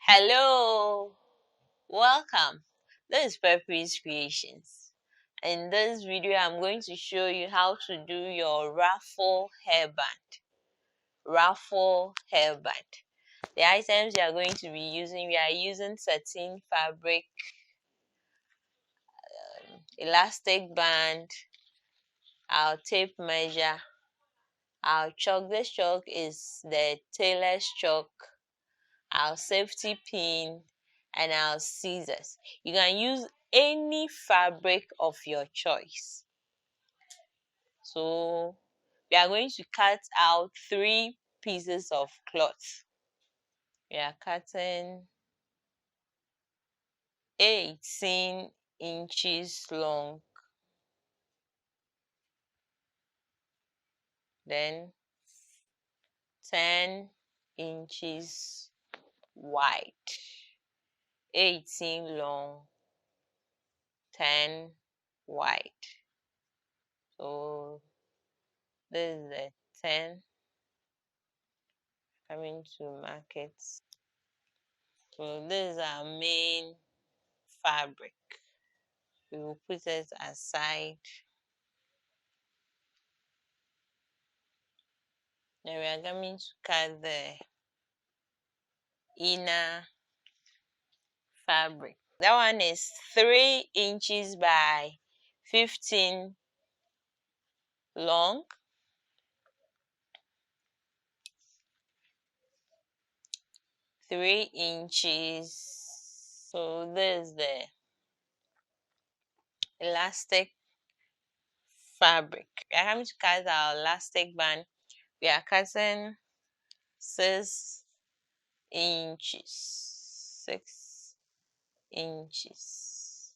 Hello, welcome. This is Purpose Creations. In this video, I'm going to show you how to do your ruffle hairband. Ruffle hairband. The items you are going to be using, we are using satin fabric, elastic band, our tape measure, our chalk. This chalk is the tailor's chalk, our safety pin, and our scissors. You can use any fabric of your choice. So we are going to cut out 3 pieces of cloth. We are cutting 18 inches long, then 10 inches wide, 18 long, 10 wide. So this is the 10 coming to market. So this is our main fabric. We will put it aside. Then we are going to cut the inner fabric. That one is 3 inches by 15 long. 3 inches. So this is the elastic fabric. We are going to cut our elastic band. We are cutting 6 inches. 6 inches.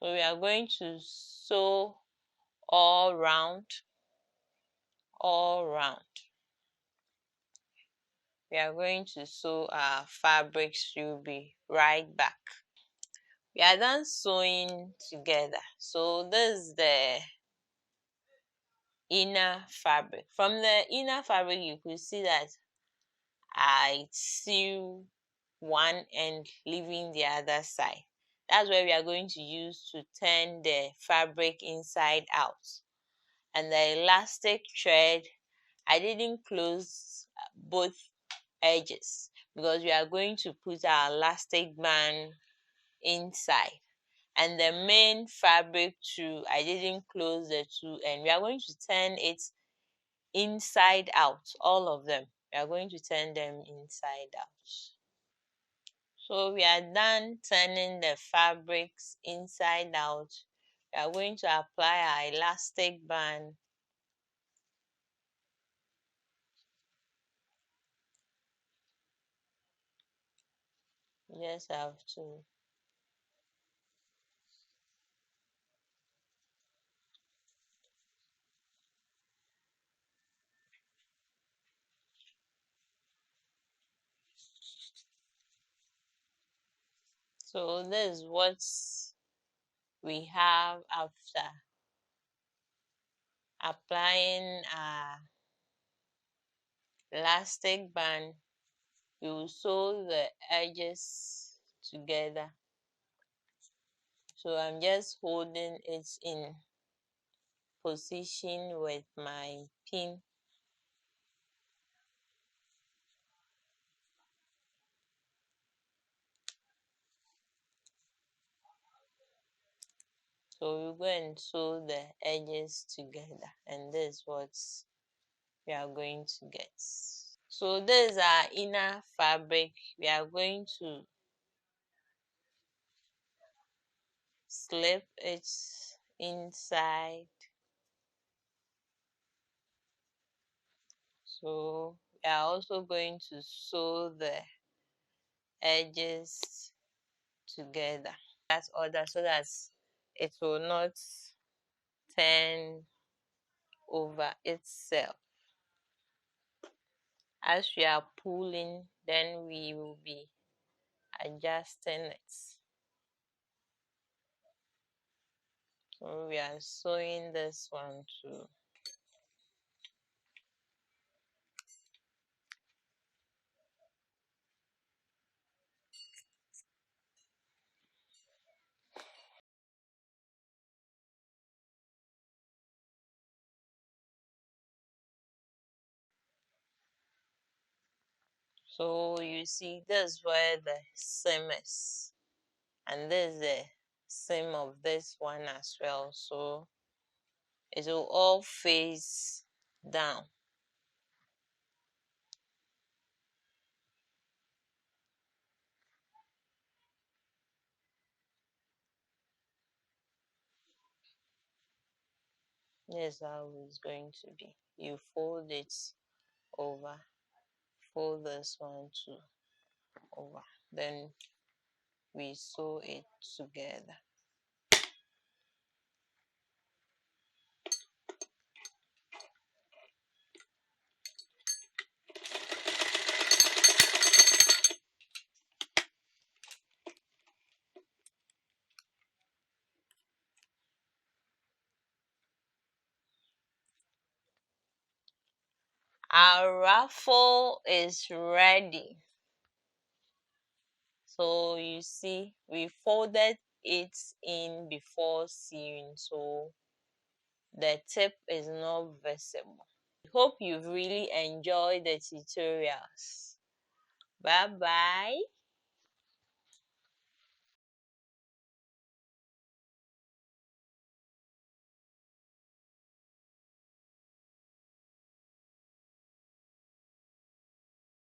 So we are going to sew all round. We are going to sew our fabrics. We'll be right back. We are done sewing together. So this is the inner fabric. From the inner fabric, you could see that I sew one end, leaving the other side. That's where we are going to use to turn the fabric inside out. And the elastic thread, I didn't close both edges because we are going to put our elastic band inside. And the main fabric too, I didn't close the two ends. We are going to turn it inside out, all of them. We are going to turn them inside out. So we are done turning the fabrics inside out. We are going to apply our elastic band. You just have to so this is what we have after applying our elastic band. We will sew the edges together. So I'm just holding it in position with my pin. So we'll go and sew the edges together, and this is what we are going to get. So this is our inner fabric. We are going to slip it inside. So we are also going to sew the edges together. That order so that it will not turn over itself. As we are pulling, then we will be adjusting it. So we are sewing this one too. So you see, this is where the seam is, and this is the seam of this one as well. So it will all face down. This is how it's going to be. You fold it over, fold this one too over, then we sew it together. Our ruffle is ready. So you see, we folded it in before sewing, so the tip is not visible. Hope you've really enjoyed the tutorials. Bye bye.